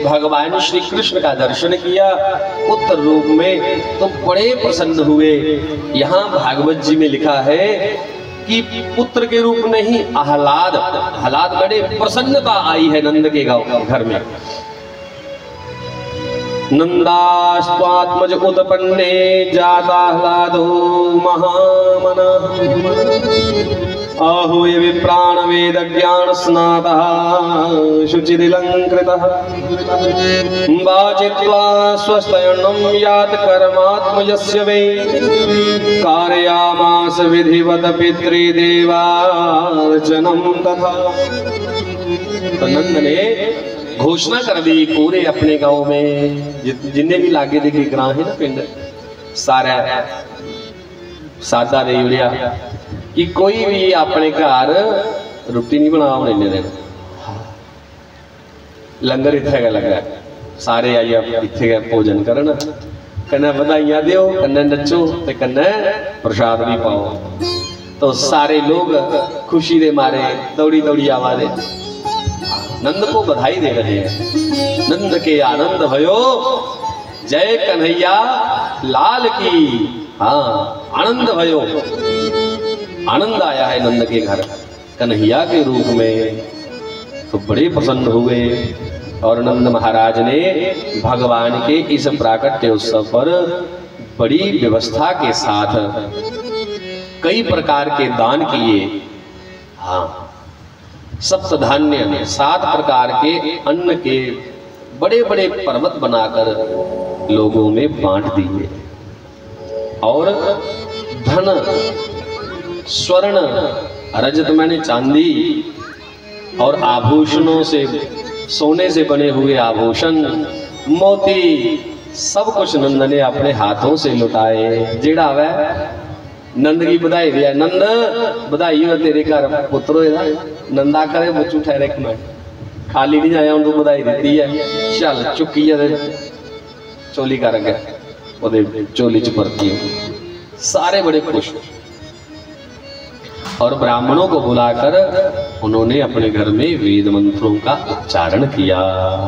भगवान श्री कृष्ण का दर्शन किया पुत्र रूप में तो बड़े प्रसन्न हुए। यहाँ भागवत जी में लिखा है कि पुत्र के रूप में ही आह्लाद बड़े प्रसन्नता आई है नंद के घर में। नंदास्त्वात्मज उत्पन्ने जाताह्लादो महामना आहूय विप्राण वेद ज्ञान स्नातः शुचिरिलंकृतः वाचित्वा स्वस्तयनं यात कर्मात्मजस्य वै कारयामास विधिवत पितृदेवार्चनं तथा। तो नंद ने घोषणा कर दी पूरे अपने गांव में जिन्ने भी लागे देखे ग्रां है ना पिंड सारा सादा दे उड़िया कि कोई भी अपने घर रोटी नहीं बना इन्ने दिन लंगर इत्थे लगा सारे आइए इत्थे भोजन करन कन्ने बधाइयां दियो कन्ने नचो ते कन्ने प्रसाद भी पाओ। तो सारे लोग खुशी दे मारे दौड़ी दौड़ी आवाज़ नंद को बधाई दे रहे हैं। नंद के आनंद भयो जय कन्हैया लाल की। हाँ आनंद भयो आनंद आया है नंद के घर कन्हैया के रूप में। तो बड़े प्रसन्न हुए और नंद महाराज ने भगवान के इस प्राकट्य उत्सव पर बड़ी व्यवस्था के साथ कई प्रकार के दान किए। हाँ सप्त धान्य 7 प्रकार के अन्न के बड़े बड़े पर्वत बनाकर लोगों में बांट दिए और धन स्वर्ण रजत मैंने चांदी और आभूषणों से सोने से बने हुए आभूषण मोती सब कुछ नंद ने अपने हाथों से लुटाए। जेड़ा वह नंद की बधाई दिया नंद बधाई हो तेरे घर पुत्र होया। नंदा करे बच्चू ठहरे एक मिनट खाली नहीं आया उनको बधाई दी है चल चुकी है चोली कर गया चोली च भरती सारे बड़े खुश और ब्राह्मणों को बुलाकर उन्होंने अपने घर में वेद मंत्रों का उच्चारण किया।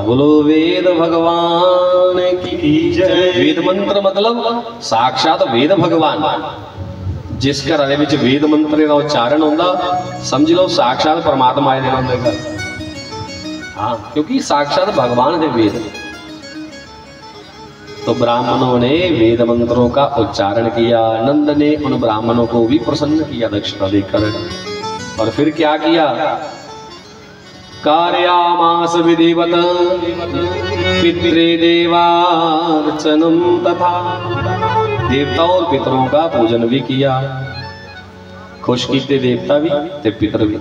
बोलो वेद भगवान की जय। वेद मंत्र मतलब साक्षात वेद भगवान जिस घर विच वेद मंत्र का उच्चारण होता समझ लो साक्षात परमात्मा आए दिन घर। हाँ क्योंकि साक्षात भगवान है वेद। तो ब्राह्मणों ने वेद मंत्रों का उच्चारण किया। नंद ने उन ब्राह्मणों को भी प्रसन्न किया दक्षिणा देकर और फिर क्या किया कारयामास विधिवत पितृदेवार्चनं तथा देवताओं और पितरों का पूजन भी किया। खुश कीते देवता भी ते पितर भी।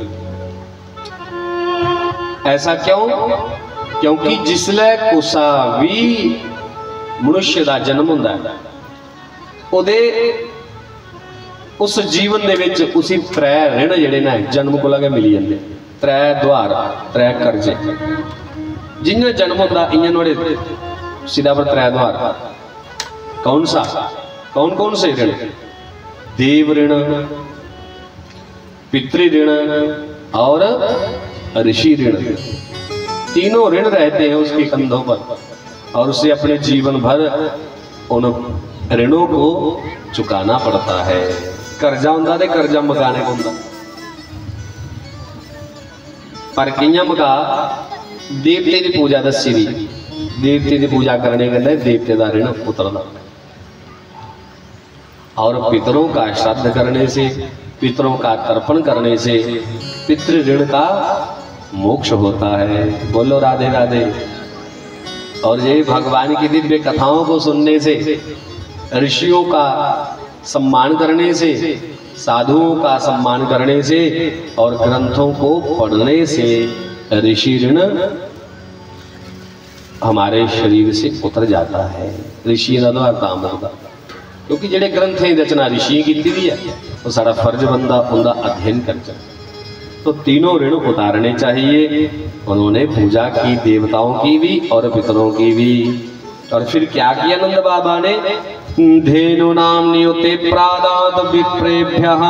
ऐसा क्यों क्योंकि जिसले कुसा भी मनुष्य का जन्म होंदा है उदे उस जीवन दे विच उसी 3 ऋण जिहड़े ने जन्म को लगे मिली जाते 3 द्वार 3 करजे जिन्हें जन्म होंदा इन्हें नोड़े सीधा पर 3 द्वार कौन सा कौन कौन से ऋण देव ऋण पितृ ऋण और ऋषि ऋण। तीनों ऋण रहते हैं उसके कंधों पर और उसे अपने जीवन भर उन ऋणों को चुकाना पड़ता है। कर्जा होंदा ते कर्जा मकाने को होंदा पर कियां मका देवते की पूजा दसी दी देवते की पूजा करने के लिए देवते का ऋण उतरदा और पितरों का श्राद्ध करने से पितरों का तर्पण करने से पितृ ऋण का मोक्ष होता है। बोलो राधे राधे। और ये भगवान की दिव्य कथाओं को सुनने से ऋषियों का सम्मान करने से साधुओं का सम्मान करने से और ग्रंथों को पढ़ने से ऋषि ऋण हमारे शरीर से उतर जाता है। ऋषि का द्वार काम होगा क्योंकि जेडे ग्रंथ की रचना ऋषि की है तो सारा फर्ज बनता उनका अध्ययन कर जाए। तो तीनों ऋण उतारने चाहिए। उन्होंने पूजा की देवताओं की भी और पितरों की भी। और फिर क्या किया नंद बाबा ने धेनु नाम नियुते प्रादात विप्रेभ्यः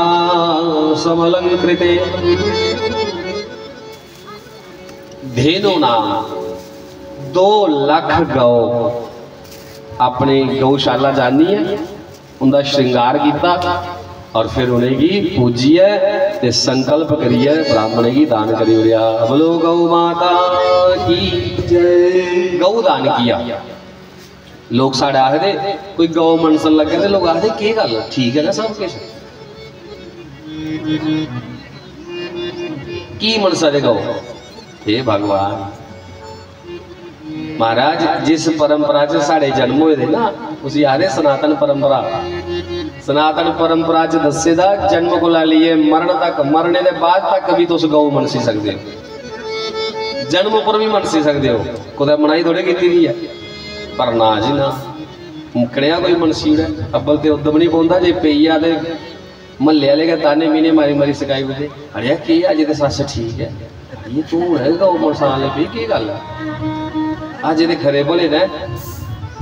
समलंकृते। धेनु नाम 2 लाख गौ अपनी गौशाला जानी है, उनका श्रृंगार किया और फिर उन्हें की पूजिए ते संकल्प करिए ब्राह्मण की दान करी उड़िया। बोलो गौ माता की जय। गौ दान किया। लोग साढ़े आखते कोई गौ मनसन लगे तो लोग आखते की गल ठीक है ना सब कुछ की मनसा दे गौ। हे भगवान महाराज जिस परंपरा च साढ़े जन्म हुए थे ना उसी आखते सनातन परंपरा। सनातन परंपरा च दसेदा जन्म को ला लिए मरण तक, मरने के बाद तक भी तुम गौ मनसी सकते हो, जन्म पर भी मनसी सकते हो, कुछ मनाई थोड़े की है। पर ना जी ना मुकड़िया कोई मनसी अब्बल तो उदम नहीं पौंदा जे पेइया तो महल्ले वाले के ताने मीने मारी मारी सकाई उठे अड़िया की अज तो सस ठीक है ये तू है गौ मनसान ले पी की गल अज ये खरे भले ने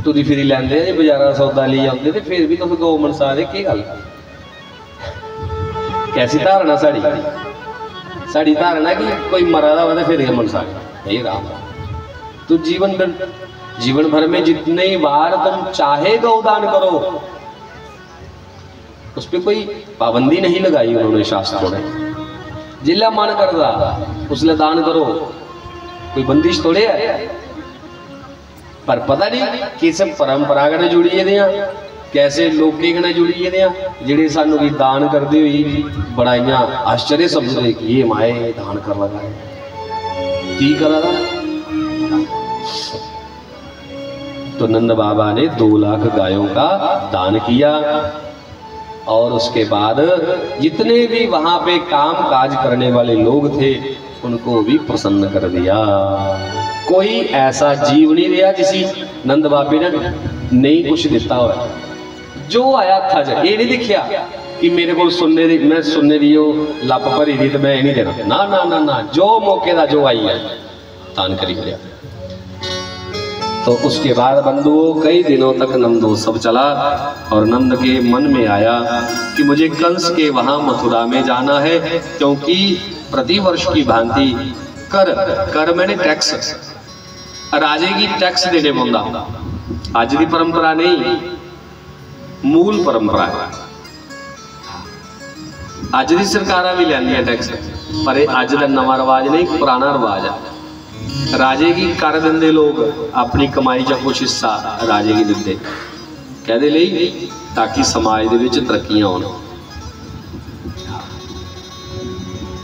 तुरी फिरी लैंदे बाजारा सौदा ली आते तो फिर भी तुम गौ मनसा दे की गल। कैसी धारणा साड़ी धारणा कि कोई मरा दा होवे फिर मनसा ये राम। तो जीवन भर में जितने बार तुम चाहे गौदान करो उस पर कोई पाबंदी नहीं लगाई उन्होंने शास्त्रों ने। जिला मन करदा उसले दान करो, कोई बंदिश थोड़े है। पर पता नहीं किस परंपरा कने जुड़ी दियां कैसे लोके कने जुड़ी दियां जेड़े सानू भी दान करते हुई बड़ाइयां आश्चर्य समझते कि ये माए दान कर लगा है की करा था। तो नंद बाबा ने 2 लाख गायों का दान किया और उसके बाद जितने भी वहां पे काम काज करने वाले लोग थे उनको भी प्रसन्न कर दिया। कोई ऐसा जीव नहीं रहा जिसी नंद बाबे ने नहीं कुछ दिता हो। जो आया था ये नहीं दिखिया कि मेरे को सुनने दी मैं सुनने दी लप भरी थी तो मैं नहीं देना, ना ना ना ना, जो मौके का जो आई है दान करी लिया। तो उसके बाद बंधुओं कई दिनों तक नंदोत्सव चला और नंद के मन में आया कि मुझे कंस के वहां मथुरा में जाना है, क्योंकि प्रतिवर्ष की भांति कर मैंने टैक्स राजे की टैक्स देने पौंदा। अज की परंपरा नहीं, मूल परंपरा है। अज की सरकारां भी लैंदियां टैक्स, पर अज का नवा रिवाज नहीं, पुराना रिवाज है। राजे की कर देंदे लोग अपनी कमाई च कुछ हिस्सा राजे की दिंदे कहदे लई ताकि समाज दे विच तरक्कियां होण।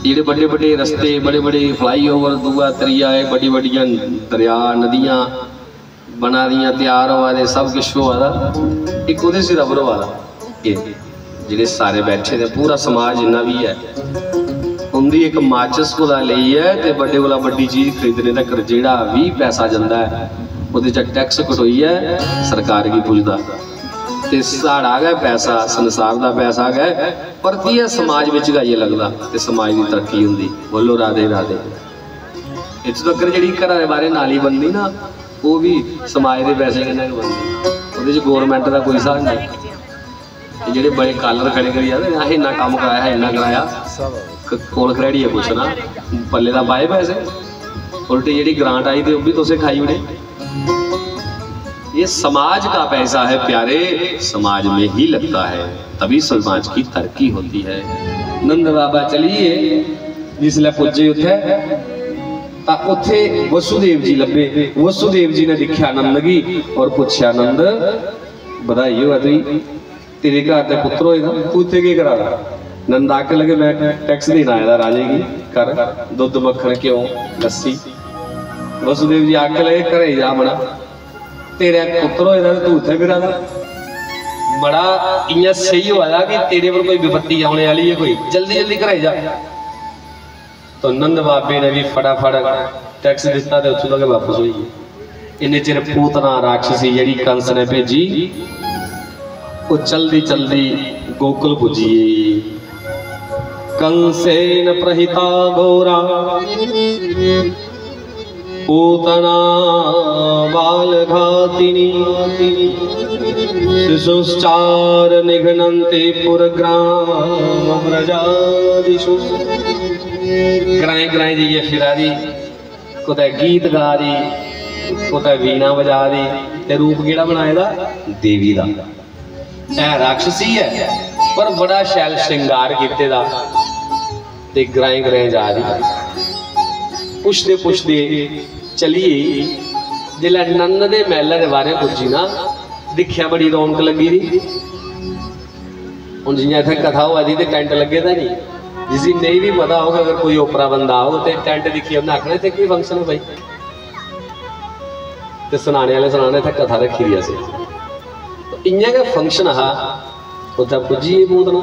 जेडे बड़े बड़े रस्ते बड़े बड़े फ्लाईओवर दूआ तरिया है, बड़ी बड़ियां दरिया नदियां बना दियां तैयार होआ दे सब कुछ होआ दा, एक उहदे सिर रबर होआ दा। जेडे सारे बैठे दे पूरा समाज जिन्ना भी है उनकी एक माचिस को ली है तो बड़े वाला बड़ी चीज़ खरीदने तक जेड़ा भी पैसा जाता है वो टैक्स कटोई है सरकार की पुजदा ते साड़ा गया पैसा संसार का पैसा गया परती है समाज में ये लगता तो समाज की तरक्की होंगी। बोलो राधे राधे। इतों तक जी घर के बारे नाली बनती ना वो भी समाज के पैसे कन्नै बनती, वो गौरमेंट का कोई हिसाब नहीं। जेडे बड़े कालर खड़े करी जाते असें इन्ना काम कराया इन्ना कराया कोल खड़ेड़ी है पूछना पल्ले का पाए पैसे उल्टी जी ग्रांट आई थी वो भी तुसे खाई उड़े। ये समाज का पैसा है प्यारे, समाज में ही लगता है तभी समाज की तरक्की होती है। नंद बाबा चलिए जिसले पुजे उथे वसुदेव जी लभे। वसुदेव जी ने दिखा नंद की और पूछा नंद बधाई हो तुई तेरे घर के पुत्र होएगा तू इतने की करा रहा। नंद आके लगे मैं टैक्स देना आया था राजे की कर दुध मक्खन क्यों लस्सी। वसुदेव जी आके लगे घरे जा बड़ा तेरे पुत्र होएगा तू इतने करा रहा। बड़ा इं सही होया कि तेरे पर कोई विपत्ति आने वाली है, कोई जल्दी जल्दी घरे जा। तो नंद बाबे ने भी फटाफट टैक्स दिता तो उतों तक वापस हुई। इन्ने चिर पूतना राक्षसी जी कंस ने भेजी वो चलदी चलदी गोकुल पुजी। कंसेन प्रहिता घोरा पूतना बाल घातिनी शिशुश्चार निघ्नन्ति पुरग्राम व्रजादिषु। ग्राए ग्राए जी ये फिरा दी कुतै गीत गा दी वो तो वीणा बजा दी ते रूप किहड़ा बनाए दा देवी दा ऐ राक्षसी है पर बड़ा शैल श्रृंगार कीते दा ते ग्राएं ग्राएं जा रही पुछदे पुछदे चलिए जिसलै नंद दे महल दे बारे पुजी ना दिखिया बड़ी रौनक लगी रही हुण जियां इत्थे कथा होआ दी ते टेंट लगे दा नहीं जिसी नहीं भी पता होगा अगर कोई ओपरा बंदा हो तो टेंट दिखिए उन्हें आखना इतने की फंक्शन है भाई तो सुनाने वाले सुनाने इतने कथा रखी दी असें तो इ'यां गै फंक्शन हा उत्थे पुज्जिए पूतना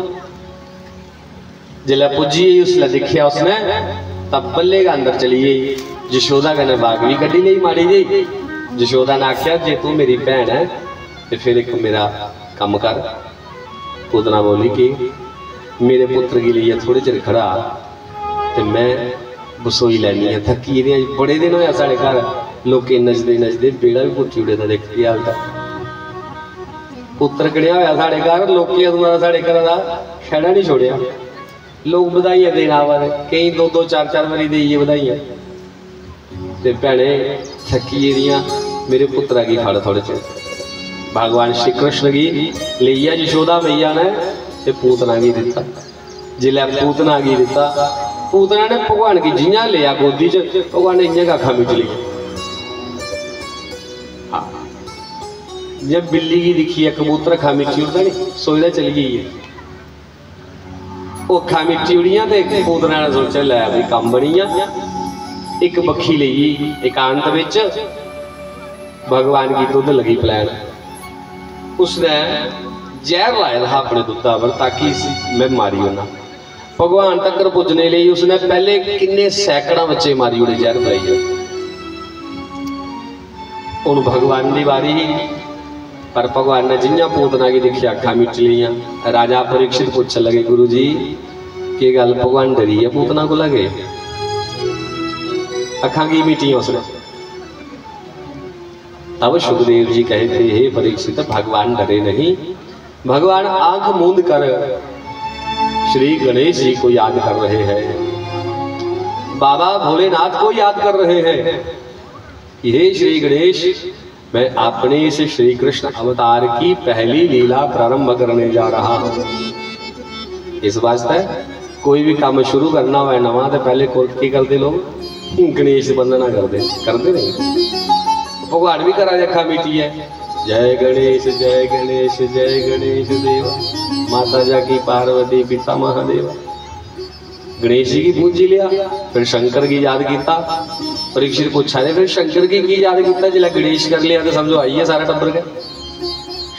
जिसलै पुज्जिए उसलै दिखिया उसने तब बल्ले का अंदर चली गई जशोदा कन्नै बाग भी कड्ढी लई माड़ी जी जशोदा ने आख्या जे तू मेरी भैन है तो फिर एक मेरा कम कर पूतना बोली कि मेरे पुत्र के लिए थोड़े चिर खड़ा तो मैं बसोई लैनी है थकी दी बड़े दिन होया साढ़े घर लोग नचते नचते बेड़ा भी पुट्ठी उड़े देखती हाल तक पुत्र कड़िया होया साढ़े घर लोग अदूं साढ़े घर का खैड़ा नहीं छोड़िया लोग बधाइयां देना आवा कई दो दो चार चार बारी देइए बधाइयां ते भैने थकी दियां मेरे पुत्रा की फड़ थोड़े चिर भगवान श्री कृष्ण की लिया यशोदा मैया ने ते पूतना की दिता जिले पूतना की दिता पूतना ने भगवान की जियां लिया गोदी च भगवान ने इं अखा मिच ली जब बिल्ली की दिखी है कबूतर अखा मिची उड़ता नहीं सोचता चली गई है वो अखा मिची उड़िया तो पूतना ने सोचा लै भी कम बनी एक बखी ली एकांत विच भगवान की दुध लगी पिलैन उसने जहर लाया था अपने दुधा पर ताकि मैं मारी होना भगवान तक पुजने लिए उसने पहले किन्ने सैकड़ा बच्चे मारी उड़े जहर पाई है उन भगवान की बारी ही पर भगवान ने जिन्या पूतना की देखी अखा मिच लिया राजा परीक्षित पूछन लगे गुरु जी की गल भगवान डरी है पूतना को लगे अखा की मिटिया उसने तब सुखदेव जी कहते हे परीक्षित भगवान डरे नहीं भगवान आंख मूंद कर श्री गणेश जी को याद कर रहे हैं बाबा भोलेनाथ को याद कर रहे हैं हे श्री गणेश मैं अपने इस श्री कृष्ण अवतार की पहली लीला प्रारंभ करने जा रहा हूं इस वास्ते कोई भी काम शुरू करना हो नवा तो पहले की करते लोग गणेश वंदना करते नहीं भगवान भी करा अखा मीठी है जय गणेश देवा माता जा की पार्वती पिता महादेवा गणेश जी की पूजी लिया फिर शंकर की याद किया परीक्षित पूछा ने फिर शंकर की याद किया जिला गणेश कर लिया तो समझो आइए सारा टब्बर का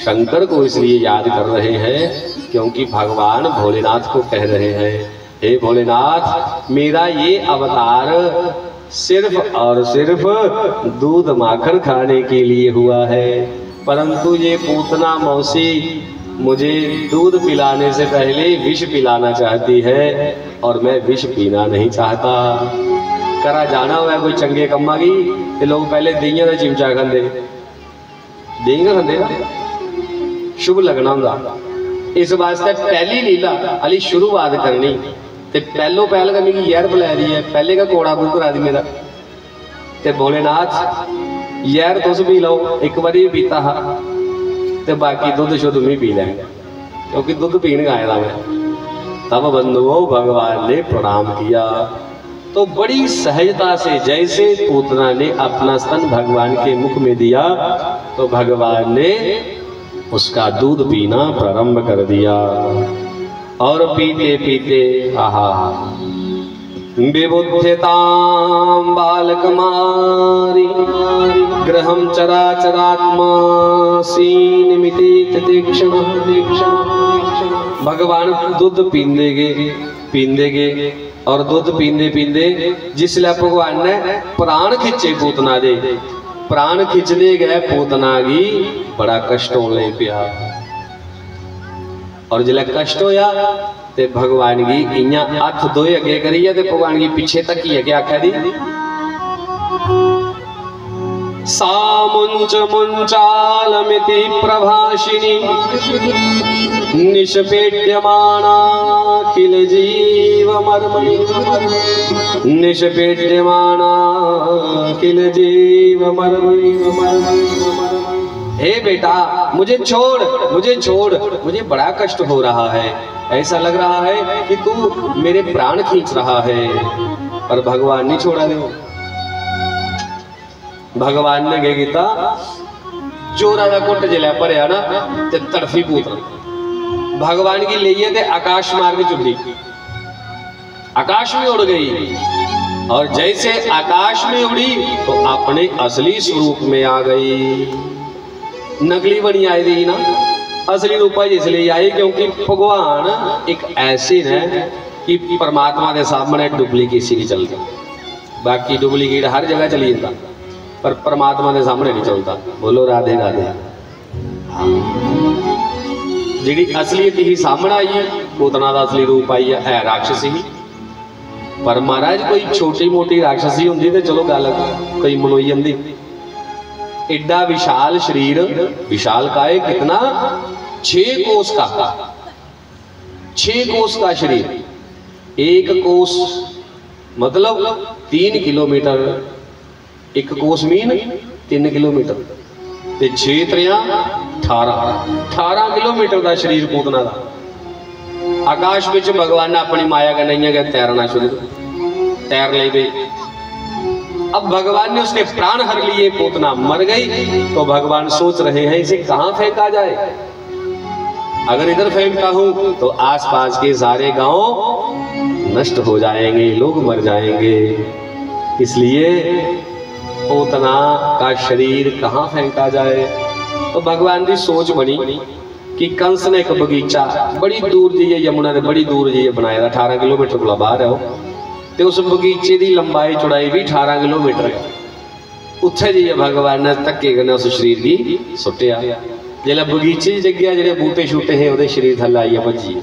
शंकर को इसलिए याद कर रहे हैं क्योंकि भगवान भोलेनाथ को कह रहे हैं हे भोलेनाथ मेरा ये अवतार सिर्फ और सिर्फ दूध माखन खाने के लिए हुआ है परंतु ये पूतना मौसी मुझे दूध पिलाने से पहले विष पिलाना चाहती है और मैं विष पीना नहीं चाहता करा जाना हुआ कोई चंगे कम्मा की ते लोग पहले देइयां का चिमचा खाते देइयां खाते शुभ लगना होंदा इस वास्ते पहली लीला अली शुरुआत करनी ते पहलो पहल करनी की जहर पिला दी है पहले का कोड़ा मुँह करा दी मेरा ते भोलेनाथ जहर तुस पी लो एक बारी पीता हा ते बाकी दुध शुद्ध भी पी लेंगे क्योंकि दुध पीने आया था मैं तब बंधुओं भगवान ने प्रणाम किया तो बड़ी सहजता से जैसे पूतना ने अपना स्तन भगवान के मुख में दिया तो भगवान ने उसका दूध पीना प्रारंभ कर दिया और पीते पीते आहा विबुध्यतां बालकमारी ग्रहं चराचरात्मा सीनमितीत तीक्ष्ण भगवान दूध पींदे गए और दूध पींदे पींदे जिसले भगवान ने प्राण खिंचे पूतना दे प्राण खिंचने गए पूतना की बड़ा कष्ट होने पिया और जिले कष्ट होया ते भगवान की इयां हथ दोए अगे करिए ते भगवान की पीछे तकी है क्या आख्या दी सामुंच मुंचालमिति प्रभाषिणी निष्पेड्यमानाखिल जीवमर्मणि निष्पेड्यमानाखिल जीवमर्मणि। हे बेटा मुझे छोड़, मुझे छोड़, मुझे बड़ा कष्ट हो रहा है, ऐसा लग रहा है कि तू मेरे प्राण खींच रहा है। पर भगवान नहीं छोड़ा दे। भगवान ने क्या किया, चोरा का कुट जिला भरया ना ते तड़फी पुत्र भगवान की लिए थे आकाश मार्ग चुकी, आकाश में उड़ गई। और जैसे आकाश में उड़ी तो अपने असली स्वरूप में आ गई। नकली बनी आई थी ना, असली रूप इसलिए आई क्योंकि भगवान एक ऐसे है कि परमात्मा के सामने डुप्लीकेसी नहीं चलता। बाकी डुप्लीकेट हर जगह चली जाता, पर परमात्मा के सामने नहीं चलता। बोलो राधे राधे। जी असलीयत ही सामने आई है, पूतना का असली रूप आई है राक्षसी ही। पर महाराज कोई छोटी मोटी राक्षसी होंगी तो चलो गल कोई मनोई जाती। एडा विशाल शरीर, विशाल काय कितना, 6 कोस का, 6 कोस का शरीर। एक कोस मतलब 3 किलोमीटर, एक कोस मीन 3 किलोमीटर ते 6 त्रिया 18 किलोमीटर का शरीर पूतना का। आकाश में भगवान ने अपनी माया का नहीं है तैरना शुरू, तैर ले गई। अब भगवान ने उसके प्राण हर लिए, पूतना मर गई। तो भगवान सोच रहे हैं इसे कहां फेंका जाए। अगर इधर फेंकता हूं तो आसपास के सारे गांव नष्ट हो जाएंगे, लोग मर जाएंगे। इसलिए पूतना का शरीर कहां फेंका जाए। तो भगवान की सोच बनी कि कंस ने एक बगीचा बड़ी दूर जी यमुना ने बड़ी दूर जी बनाया, 18 किलोमीटर को बाहर है। तो उस बगीचे की लंबाई चौड़ाई भी 18 किलोमीटर है। उत्थे जी भगवान ने धक्के कने उस शरीर की सुटिया। जिला बगीचे की जगह जो बूटे शूटे है वो शरीर थल्ले आई है भजी।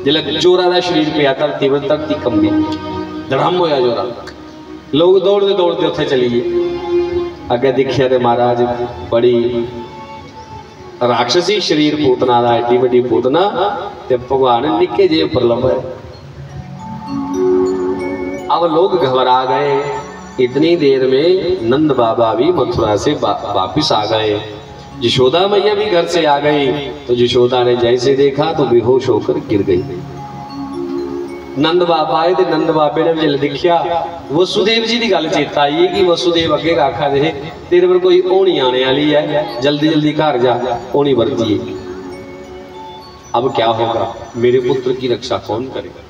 जिला चोरा का शरीर पिया धरती में, धरती कंबी, धड़म होया जोरा। लोग दौड़ते दौड़ते उत्थे चली गए। अगे देखिया तो महाराज बड़ी राक्षसी शरीर पूतना का, एडी वड्डी पूतना ते भगवान निक्के जे उपर लंबा। अब लोग घबरा गए। इतनी देर में नंद बाबा भी मथुरा से वापिस आ गए। यशोदा मैया भी घर से आ गई। तो यशोदा ने जैसे देखा तो बेहोश होकर गिर गई। नंद बाबा आए तो नंद बाबे ने जल देखिया, वसुदेव जी की गल चेता आई कि वसुदेव अगे आखा दे तेरे पर कोई ओनी आने वाली है, जल्दी जल्दी घर जा, ओनी वर्ती। अब क्या होगा, मेरे पुत्र की रक्षा कौन करेगा।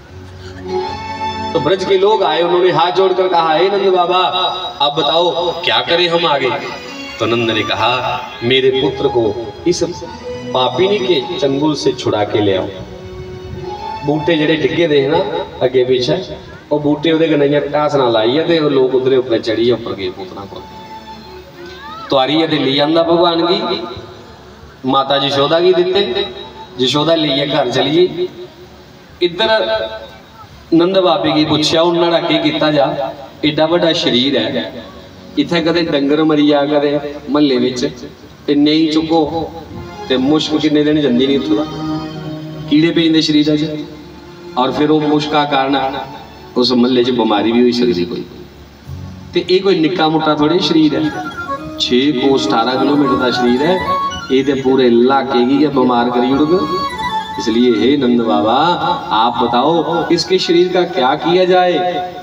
तो ब्रज के लोग आए, उन्होंने हाथ जोड़कर कहा, हे नंद बाबा अब बताओ क्या करें हम आगे। तो नंद ने कहा, मेरे पुत्र को इस पापिनी के चंगुल से छुड़ा के ले आओ। बूटे जेडे डिगे दे ना अगे पीछे, वो बूटे वो कन्हैया टासना लाई है, तो लोग उधरे उपर चढ़ी उपर गए पूतना को। तुआरी ले आंदा भगवान की, माता यशोदा की दिते, यशोदा लिए घर चलिए। इधर नंद बाबे की पूछया उन्होंने की किया जा, एडा बड़ा शरीर है, इत्थे कदे डंगर मरी आ कदे महल्ले विच ते नहीं चुको ते मुश्क किन्ने दिन जंदी नहीं उत्थों कीड़े पेंदे शरीर च। और फिर वो मुश्का कारण उस महल्ले च बीमारी भी हो सकती कोई। तो ये कोई निक्का मोटा थोड़ी शरीर है, 6 कोस 18 किलोमीटर का शरीर है। ये तो पूरे इलाके की बीमार करी उड़ग। इसलिए हे नंद बाबा आप बताओ इसके शरीर का क्या किया जाए।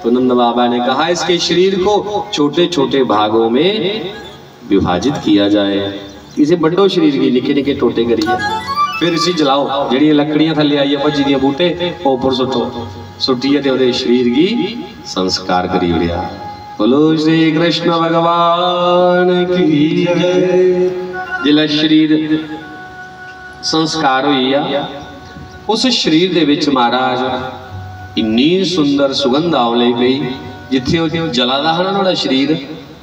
तो नंद बाबा ने कहा, इसके शरीर को छोटे छोटे भागों में विभाजित किया जाए। इसे बड़ो शरीर की निके निके टोटे करिए, फिर इसी जलाओ। जी लकड़ियां थले आई भजी दियां बूटे उपर सुटो, सुटिए तो शरीर की संस्कार करी उड़िया। बोलो श्री कृष्ण भगवान की जय। जिला शरीर संस्कार हुई आ, उस शरीर दे विच महाराज इन्नी सुंदर सुगंध आउण लग पई। जिथे जला दा है ना शरीर,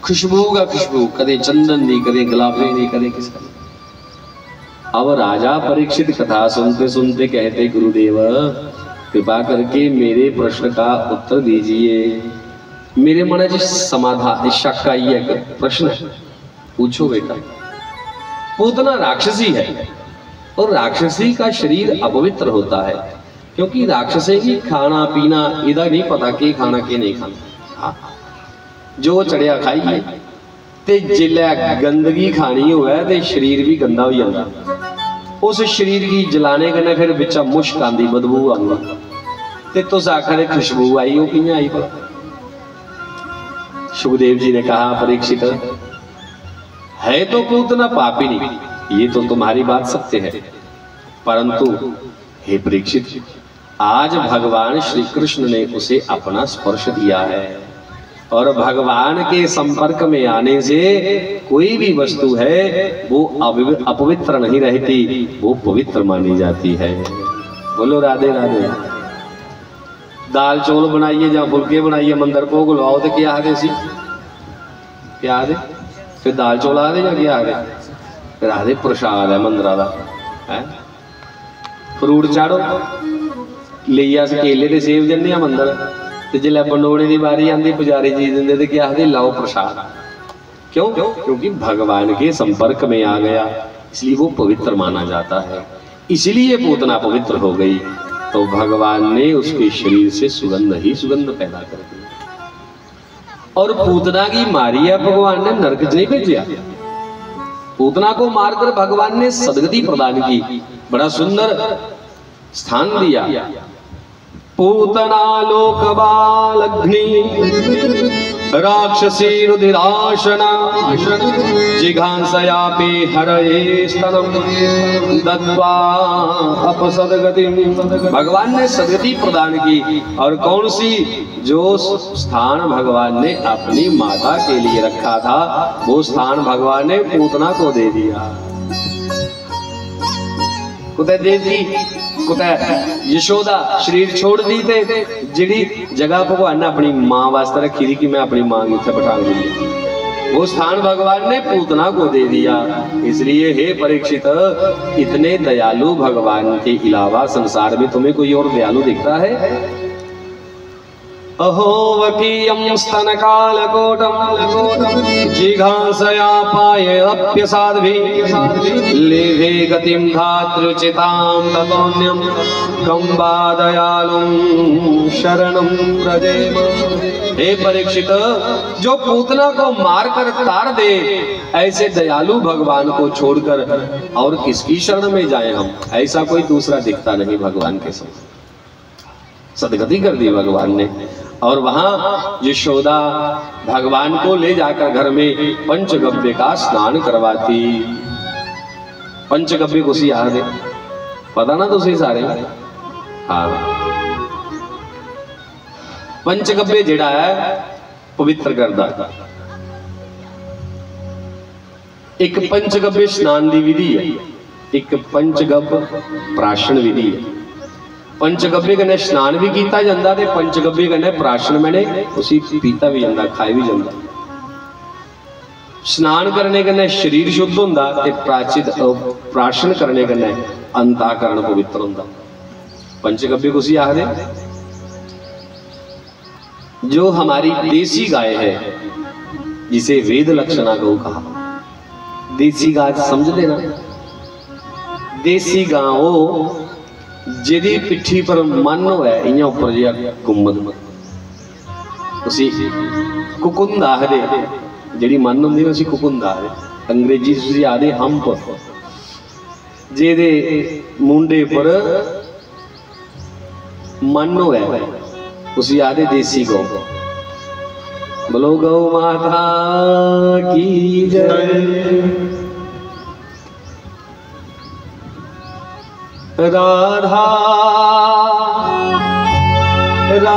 खुशबू का खुशबू, कदे चंदन दी, कदे गुलाबे दी, कदे किस। अब राजा परीक्षित कथा सुनते सुनते कहते, गुरुदेव कृपा करके मेरे प्रश्न का उत्तर दीजिए। मेरे मन च समाधान शक आई है, एक प्रश्न है, पूछो बेटा। पूतना राक्षसी है और राक्षसी का शरीर अपवित्र होता है, क्योंकि राक्षसी की खाना पीना इदा नहीं पता कि खाना के नहीं खाना। हाँ, जो चढ़िया खाइए ते जिल्लै गंदगी खानी होवे ते शरीर भी गंदा हो जाता। उस शरीर की जलाने कन्नै फिर बिचा मुश्क आंदी, बदबू आंदी, ते तुस आखदे खुशबू आई, वो कियां आई भला? सुखदेव जी ने कहा, परीक्षित है तो पूतना पापिनी, ये तो तुम्हारी बात सत्य है, परंतु हे परीक्षित, आज भगवान श्री कृष्ण ने उसे अपना स्पर्श दिया है, और भगवान के संपर्क में आने से कोई भी वस्तु है वो अपवित्र नहीं रहती, वो पवित्र मानी जाती है। बोलो राधे राधे। दाल चौल बनाइए या फुलके बनाइए, मंदिर भोग लाओ तो क्या आदे सी, क्या आदे? फिर दाल चौल आदे या क्या आदे? फिर आदे प्रसाद है मंदिर का है। फ्रूट चाड़ो, ले अस केले ते सेब जन्ने मंदिर, तो जिसलै बनोने की बारी आती पुजारी जी देंगे तो क्या आखते, लाओ प्रसाद। क्यों? क्योंकि भगवान के संपर्क में आ गया, इसलिए वो पवित्र माना जाता है। इसलिए पूतना पवित्र हो गई, तो भगवान ने उसके शरीर से सुगंध ही सुगंध पैदा कर दी। और पूतना की मारिया भगवान ने नरक नहीं भेजा, पूतना को मारकर भगवान ने सदगति प्रदान की, बड़ा सुंदर स्थान दिया। पूतना लोकबालग्नि राक्षसी रुधिराशना जिघांसयापि हरये स्तनम दत्वा अपसदगतिम। भगवान ने सदगति प्रदान की, और कौन सी? जो स्थान भगवान ने अपनी माता के लिए रखा था, वो स्थान भगवान ने पूतना को दे दिया। कुतै देवी कुतै यशोदा शरीर छोड़ दी थे, जिहड़ी जगह भगवान ने अपनी मां वास्ते रखी थी कि मैं अपनी मां इत्थे बिठा दी, वो स्थान भगवान ने पूतना को दे दिया। इसलिए हे परीक्षित, इतने दयालु भगवान के अलावा संसार में तुम्हें कोई और दयालु दिखता है? अहो वकीयं स्तनकालकोटं जिघांसयापायेऽप्यसाध्भिः लेभे गतिं धातृचितां ततोऽन्यं कं वा दयालुं शरणं व्रजेम। हे परीक्षित, जो पूतना को मारकर तार दे, ऐसे दयालु भगवान को छोड़कर और किसकी शरण में जाए हम? ऐसा कोई दूसरा दिखता नहीं भगवान के साथ। सदगति कर दी भगवान ने। और वहां यशोदा भगवान को ले जाकर घर में पंचगव्य का स्नान करवाती। पंचगव्य को सी याद है, पता ना तुसी सारे? हाँ, पंचगव्य जेड़ा है पवित्र करदा। एक पंचगव्य स्नान की विधि है, एक पंचगव्य प्राशन विधि है। पंचगव्य कन्नै स्नान भी किया जाता है, पंचगव्य कन्नै प्राशन मैंने उसी पीता भी जाता, खाया भी जाता। स्नान करने कन्नै शरीर शुद्ध होंदा ते प्राशन करने कन्नै अंतःकरण पवित्र होंदा। पंचगव्य को सी आखदे। जो हमारी देसी गाय है, जिसे वेद लक्षणा गौ कहा, देसी गाय समझते ना? देसी गांव जिहदी पिट्ठी पर मन होए इयां ऊपर जिहा गुंबद, उसी कुकुंद आखदे। जिहड़ी मन हुंदी उसी कुकुंद आखदे, अंग्रेजी उसी आखदे हंप। जिहदे मुंडे पर मन होए उसी आखदे देसी गौ। बोलो गौ माता की जय। राधा राधा